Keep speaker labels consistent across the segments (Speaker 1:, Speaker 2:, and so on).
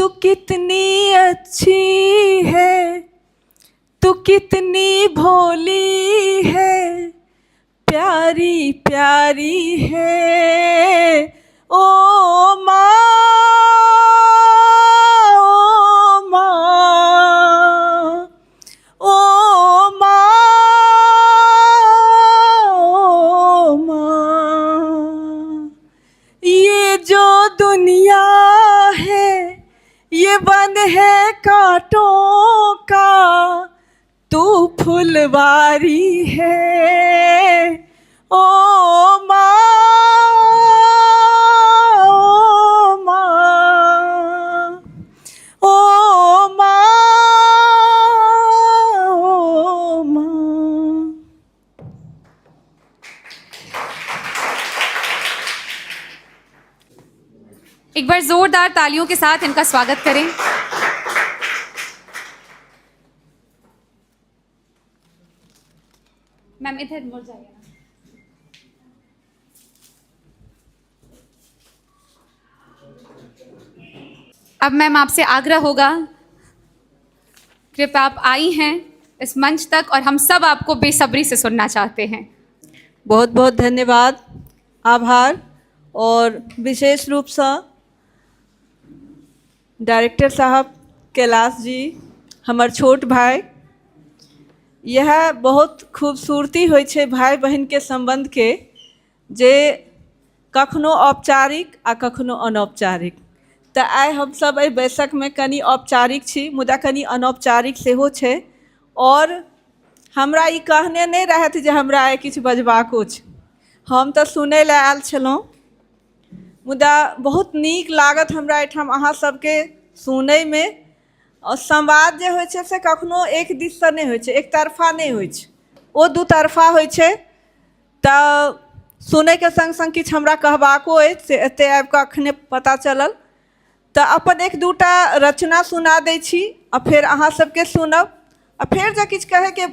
Speaker 1: तू कितनी अच्छी है, तू कितनी भोली है, प्यारी प्यारी है ओ माँ, ओ माँ, ओ माँ, ओ माँ। ये जो दुनिया है ये बंद है कांटों का, तू फुलवारी है ओ माँ, ओ माँ, ओ माँ, ओ माँ।
Speaker 2: एक बार जोरदार तालियों के साथ इनका स्वागत करें। मैम इधर मुड़ जाइए। अब मैम आपसे आग्रह होगा, कृपया आप आई हैं इस मंच तक और हम सब आपको बेसब्री से सुनना चाहते हैं।
Speaker 1: बहुत बहुत धन्यवाद, आभार। और विशेष रूप से डायरेक्टर साहब कैलाश जी, हमार छोट भाई। यह बहुत खूबसूरती होइ छै भाई बहन के संबंध के, जे कखनो औपचारिक आ कखनो अनौपचारिक। तो आइ हम सब एहि बैसक में कनी औपचारिक छी, मुदा कनी अनौपचारिक सेहो छै। और हमरा ई कहने नहीं रहत जे हमरा आइ किछु बजबाको छै, हम तो सुनै लए आयल छलहुँ। मुदा बहुत नीक लागत हमरा एहिठाम अहाँ सबके सुनै में। और संवाद जे होइ छै से कखनो एक दिस से नहीं होइ छै, एक तरफा नहीं होइ छै, ओ दू तरफा होइ छै। तऽ सुनै के संग संग किछु हमरा कहबाको अछि से एतय आबि कऽ अखने पता चलल। तऽ अपन एक दूटा रचना सुना दै छी आ फेर अहाँ सबके सुनब, आ फेर जे किछु कहे के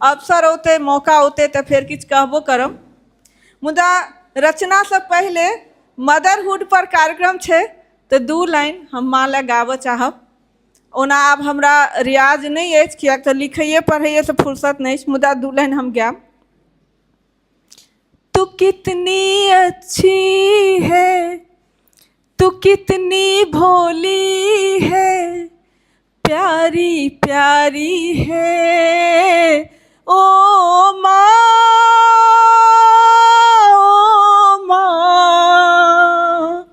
Speaker 1: अवसर औते, मौका औते तऽ फेर किछु कहबो करब। मुदा रचना से पहले मदरहुड पर कार्यक्रम छै तऽ दू लाइन हम माँ लए गाबऽ चाहब। ओना आब हमरा रियाज नहीं अछि, किएक तऽ लिखैए पढ़ैए से फुर्सत नहीं अछि, मुदा दू लाइन हम गायब। तू कितनी अच्छी है, तू कितनी भोली है, प्यारी प्यारी है ओ माँ, ओ माँ,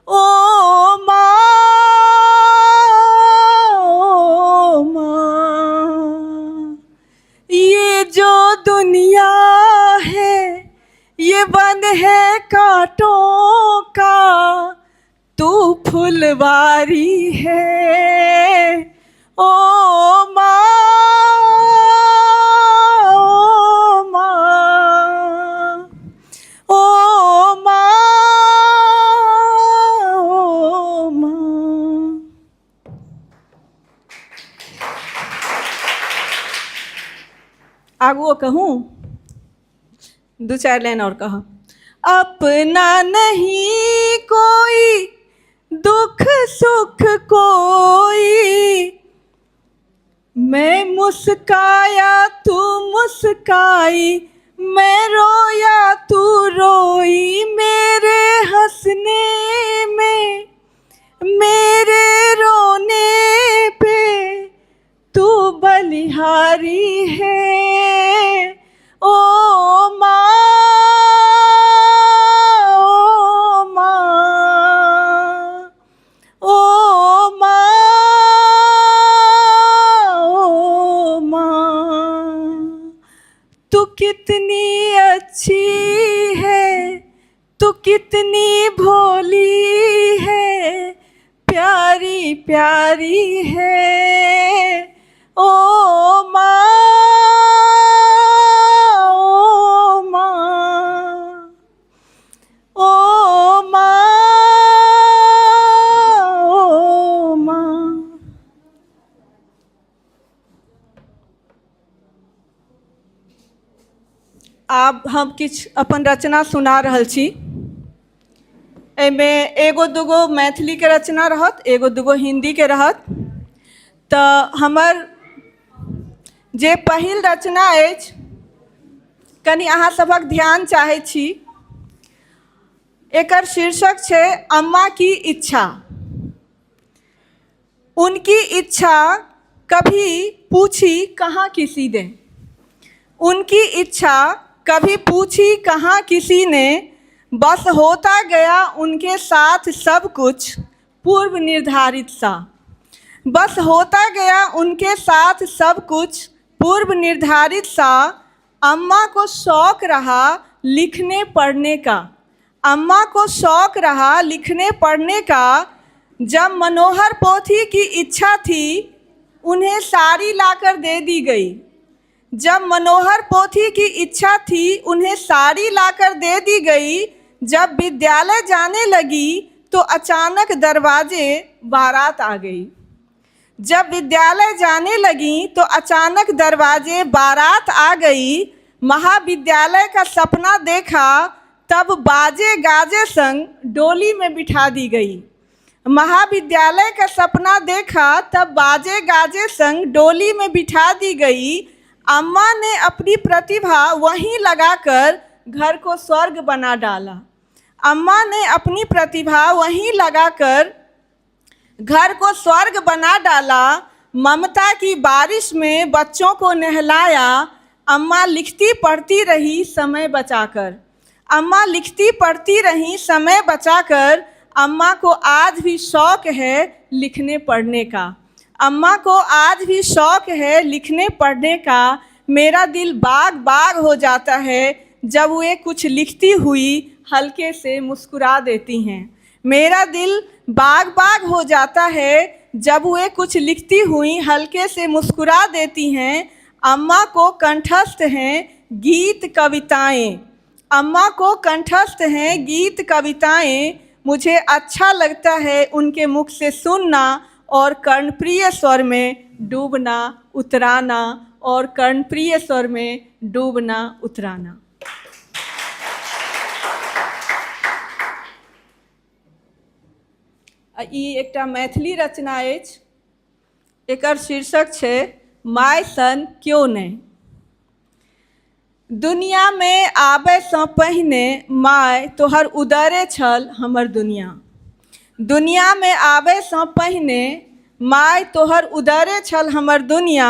Speaker 1: ओ माँ, ओ माँ। ये जो दुनिया है ये बंद है कांटों का, तू फुलवारी है ओ माँ, ओ माँ, ओ माँ, ओ माँ। आगू कहूँ, दो चार लाइन और कहा। अपना नहीं कोई, दुख सुख कोई, मैं मुस्काया तू मुस्काई, मैं रोया तू रोई, मेरे हंसने में मेरे रोने पे तू बलिहारी है ओ माँ, ओ माँ, ओ माँ, ओ माँ। तू कितनी अच्छी है, तू कितनी भोली है, प्यारी प्यारी है ओ माँ, ओ माँ, ओ माँ, ओ माँ। आब हम किछु अपन रचना सुना रहल छी। एमे एगो दूगो मैथिली के रचना रहत, एगो दूगो हिंदी के रहत। तो हमर जे पहिल रचना अछि, कनि अहाँ सभक ध्यान चाहै छी। एकर शीर्षक छै अम्मा की इच्छा। उनकी इच्छा कभी पूछी कहाँ किसी ने, उनकी इच्छा कभी पूछी कहाँ किसी ने, बस होता गया उनके साथ सब कुछ पूर्व निर्धारित सा। बस होता गया उनके साथ सब कुछ पूर्व निर्धारित सा। अम्मा को शौक रहा लिखने पढ़ने का, अम्मा को शौक रहा लिखने पढ़ने का। जब मनोहर पोथी की इच्छा थी उन्हें साड़ी लाकर दे दी गई। जब मनोहर पोथी की इच्छा थी उन्हें साड़ी लाकर दे दी गई। जब विद्यालय जाने लगी तो अचानक दरवाजे बारात आ गई। जब विद्यालय जाने लगी तो अचानक दरवाजे बारात आ गई। महाविद्यालय का सपना देखा तब बाजे गाजे संग डोली में बिठा दी गई। महाविद्यालय का सपना देखा तब बाजे गाजे संग डोली में बिठा दी गई। अम्मा ने अपनी प्रतिभा वहीं लगाकर घर को स्वर्ग बना डाला। अम्मा ने अपनी प्रतिभा वहीं लगाकर घर को स्वर्ग बना डाला। ममता की बारिश में बच्चों को नहलाया। अम्मा लिखती पढ़ती रही समय बचाकर, अम्मा लिखती पढ़ती रही समय बचाकर। अम्मा को आज भी शौक है लिखने पढ़ने का, अम्मा को आज भी शौक है लिखने पढ़ने का। मेरा दिल बाग बाग हो जाता है जब वे कुछ लिखती हुई हल्के से मुस्कुरा देती हैं। मेरा दिल बाग बाग हो जाता है जब वे कुछ लिखती हुई हल्के से मुस्कुरा देती हैं। अम्मा को कंठस्थ हैं गीत कविताएं, अम्मा को कंठस्थ हैं गीत कविताएं। मुझे अच्छा लगता है उनके मुख से सुनना और कर्णप्रिय स्वर में डूबना उतराना, और कर्णप्रिय स्वर में डूबना उतराना। ई एकटा मैथिली रचना अछि। एकर शीर्षक छै माय सन क्यों नहीं। दुनिया में आबे सँ पहिने माय तोहर उदरे छल हमर दुनिया। दुनिया में आबे सँ पहिने माय तोहर उदरे छल हमर दुनिया।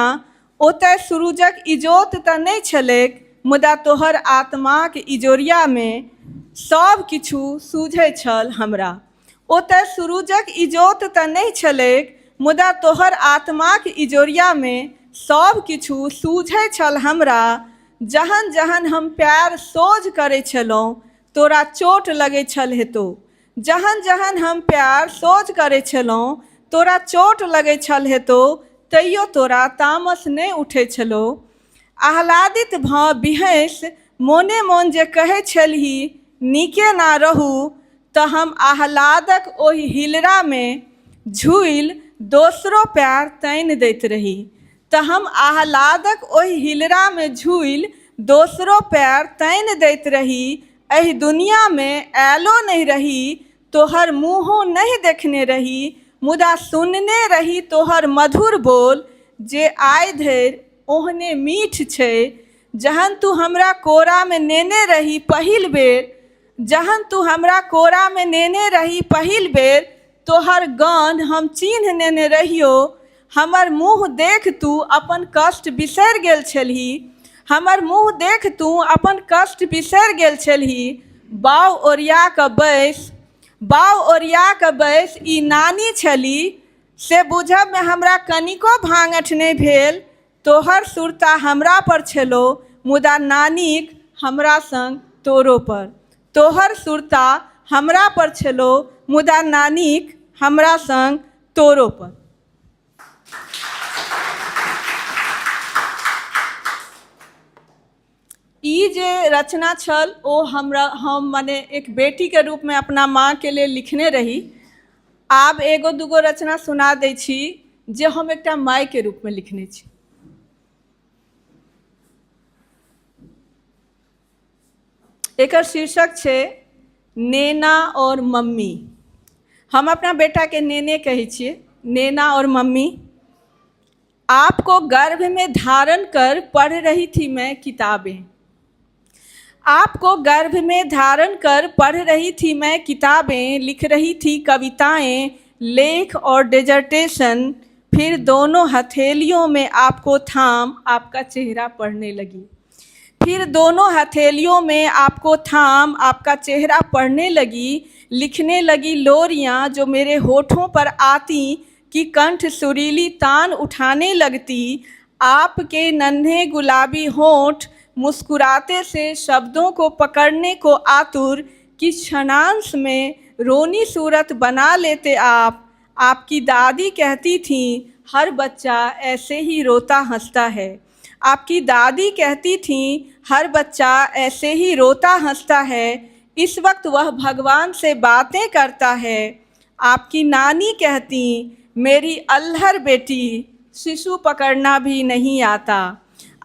Speaker 1: ओतय सूरजक इजोत तऽ नहि छलैक, मुदा तोहर आत्माक इजोरिया में सब किछु सूझै छल हमरा। ओतय सूरजक इजोत तऽ नहि छलैक, मुदा तोहर आत्माक इजोरिया में सब किछु सूझै छल हमरा। जहन जहन हम प्यार सोझ करै छलहुँ तोरा चोट लगै छल हेतौ। जहन जहन हम प्यार सोझ करै छलहुँ तोरा चोट लगै छल हेतौ, तैयो तोरा तामस नहि उठै छलौ। आह्लादित भऽ बिहैस मोने मोन जे कहै छलही नीके ना रहू, तऽ हम आह्लादक ओहि हिलरा में झूलि दोसरो पैर तानि दैत रही। तऽ हम आह्लादक ओहि हिलरा में झूलि दोसरो पैर तानि दैत रही। एहि दुनिया में आयलो नहीं रही, तोहर मुँहो नहीं देखने रही, मुदा सुनने रही तोहर मधुर बोल, जे आइ धरि ओहने मीठ छै। जहन तू हमरा कोरा में नेने रही पहिल बेर, जहन तू हमरा कोरा में नेने रही पहिल बेर, तोहर गंध हम चिन्ह नेने रहियो। हमर मुँह देख तू अपन कष्ट बिसरि गेल छलही, हमर मुँह देख तू अपन कष्ट बिसरि गेल छलही। बाउ ओरिया कऽ बैस, बाउ ओरिया कऽ बैस, ई नानी छली से बुझब में हमरा कनिको भांगठ नहि भेल। तोहर सुरता हमरा पर छलो, मुदा नानीक हमरा संग तोरो पर। तोहर सुरता हमरा पर छलो, मुदा नानीक हमरा संग तोरो पर। ई जे रचना छल ओ हम माने एक बेटी के रूप में अपना माँ के लिए लिखने रही। आब एगो दूगो रचना सुना दै छी जे हम एकटा माय के रूप में लिखने छी। एकर शीर्षक छै नेना और मम्मी। हम अपना बेटा के नेने कहै छिए, नेना और मम्मी। आपको गर्भ में धारण कर पढ़ रही थी मैं किताबें। आपको गर्भ में धारण कर पढ़ रही थी मैं किताबें, लिख रही थी कविताएं, लेख और डिजर्टेशन। फिर दोनों हथेलियों में आपको थाम आपका चेहरा पढ़ने लगी। फिर दोनों हथेलियों में आपको थाम आपका चेहरा पढ़ने लगी। लिखने लगी लोरियां जो मेरे होठों पर आती कि कंठ सुरीली तान उठाने लगती। आपके नन्हे गुलाबी होंठ मुस्कुराते से शब्दों को पकड़ने को आतुर कि क्षणांश में रोनी सूरत बना लेते आप। आपकी दादी कहती थी हर बच्चा ऐसे ही रोता हंसता है। आपकी दादी कहती थी हर बच्चा ऐसे ही रोता हंसता है। इस वक्त वह भगवान से बातें करता है। आपकी नानी कहती मेरी अल्हड़ बेटी शिशु पकड़ना भी नहीं आता।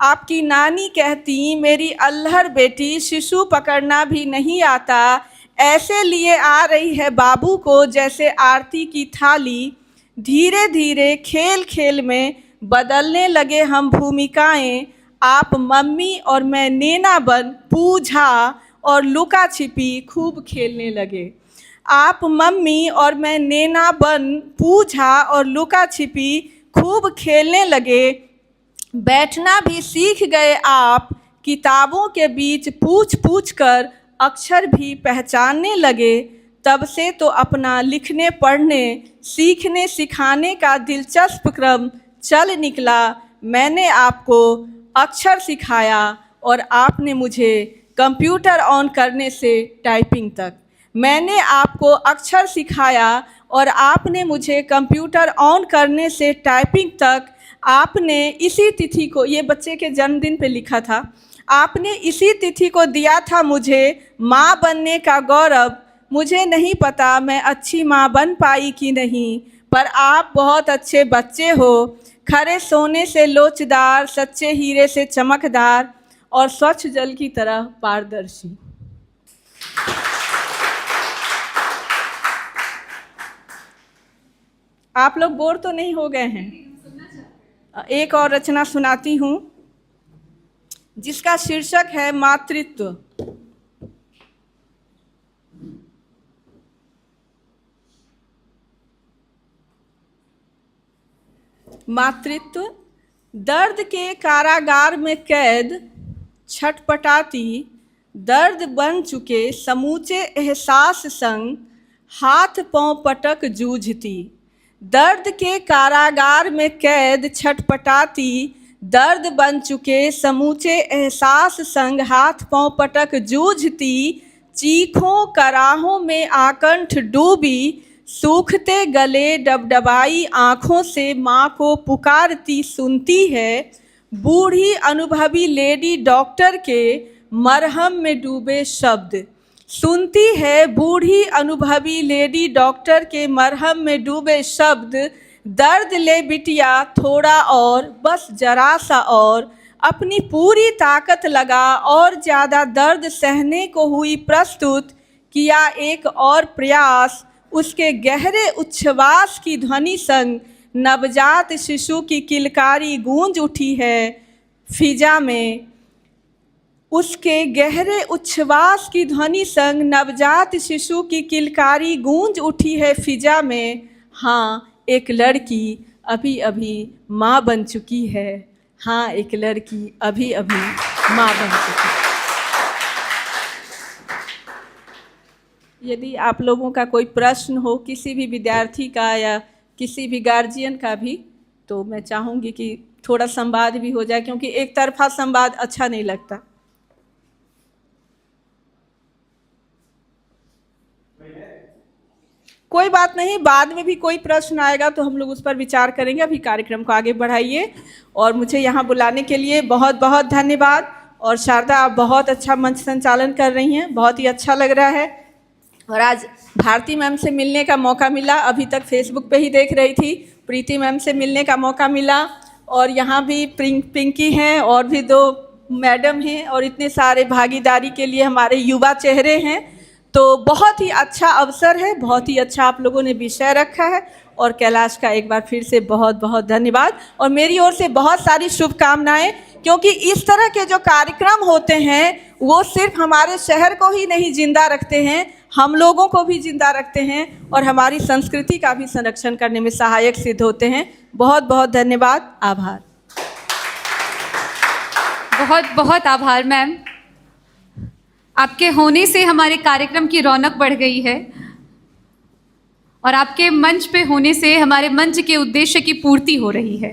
Speaker 1: आपकी नानी कहती मेरी अल्हड़ बेटी शिशु पकड़ना भी नहीं आता। ऐसे लिए आ रही है बाबू को जैसे आरती की थाली। धीरे धीरे खेल खेल में बदलने लगे हम भूमिकाएं। आप मम्मी और मैं नेना बन पूछा और लुका छिपी खूब खेलने लगे। आप मम्मी और मैं नेना बन पूछा और लुका छिपी खूब खेलने लगे। बैठना भी सीख गए आप, किताबों के बीच पूछ पूछ कर अक्षर भी पहचानने लगे। तब से तो अपना लिखने पढ़ने सीखने सिखाने का दिलचस्प क्रम चल निकला। मैंने आपको अक्षर सिखाया और आपने मुझे कंप्यूटर ऑन करने से टाइपिंग तक। मैंने आपको अक्षर सिखाया और आपने मुझे कंप्यूटर ऑन करने से टाइपिंग तक। आपने इसी तिथि को, ये बच्चे के जन्मदिन पे लिखा था, आपने इसी तिथि को दिया था मुझे माँ बनने का गौरव। मुझे नहीं पता मैं अच्छी माँ बन पाई कि नहीं, पर आप बहुत अच्छे बच्चे हो। खरे सोने से लोचदार, सच्चे हीरे से चमकदार और स्वच्छ जल की तरह पारदर्शी। आप लोग बोर तो नहीं हो गए हैं? एक और रचना सुनाती हूँ जिसका शीर्षक है मातृत्व। मातृत्व। दर्द के कारागार में कैद छटपटाती, दर्द बन चुके समूचे एहसास संग हाथ पांव पटक जूझती। दर्द के कारागार में कैद छटपटाती, दर्द बन चुके समूचे एहसास संग हाथ पांव पटक जूझती। चीखों कराहों में आकंठ डूबी, सूखते गले डबडबाई आँखों से माँ को पुकारती सुनती है। बूढ़ी अनुभवी लेडी डॉक्टर के मरहम में डूबे शब्द सुनती है। बूढ़ी अनुभवी लेडी डॉक्टर के मरहम में डूबे शब्द। दर्द ले बिटिया थोड़ा और, बस जरा सा और, अपनी पूरी ताकत लगा और ज़्यादा दर्द सहने को हुई प्रस्तुत। किया एक और प्रयास, उसके गहरे उच्छ्वास की ध्वनि संग नवजात शिशु की किलकारी गूंज उठी है फिजा में। उसके गहरे उच्छ्वास की ध्वनि संग नवजात शिशु की किलकारी गूंज उठी है फिजा में। हाँ, एक लड़की अभी अभी माँ बन चुकी है। हाँ, एक लड़की अभी अभी माँ बन चुकी है। यदि आप लोगों का कोई प्रश्न हो, किसी भी विद्यार्थी का या किसी भी गार्जियन का भी, तो मैं चाहूँगी कि थोड़ा संवाद भी हो जाए, क्योंकि एक तरफा संवाद अच्छा नहीं लगता। कोई बात नहीं, बाद में भी कोई प्रश्न आएगा तो हम लोग उस पर विचार करेंगे। अभी कार्यक्रम को आगे बढ़ाइए। और मुझे यहाँ बुलाने के लिए बहुत बहुत धन्यवाद। और शारदा, आप बहुत अच्छा मंच संचालन कर रही हैं, बहुत ही अच्छा लग रहा है। और आज भारती मैम से मिलने का मौका मिला, अभी तक फेसबुक पे ही देख रही थी। प्रीति मैम से मिलने का मौका मिला, और यहाँ भी पिंकी हैं और भी 2 मैडम हैं, और इतने सारे भागीदारी के लिए हमारे युवा चेहरे हैं। तो बहुत ही अच्छा अवसर है, बहुत ही अच्छा आप लोगों ने विषय रखा है और कैलाश का एक बार फिर से बहुत बहुत धन्यवाद और मेरी ओर से बहुत सारी शुभकामनाएं, क्योंकि इस तरह के जो कार्यक्रम होते हैं वो सिर्फ हमारे शहर को ही नहीं जिंदा रखते हैं, हम लोगों को भी जिंदा रखते हैं और हमारी संस्कृति का भी संरक्षण करने में सहायक सिद्ध होते हैं। बहुत बहुत धन्यवाद, आभार।
Speaker 2: बहुत बहुत आभार मैम, आपके होने से हमारे कार्यक्रम की रौनक बढ़ गई है और आपके मंच पे होने से हमारे मंच के उद्देश्य की पूर्ति हो रही है।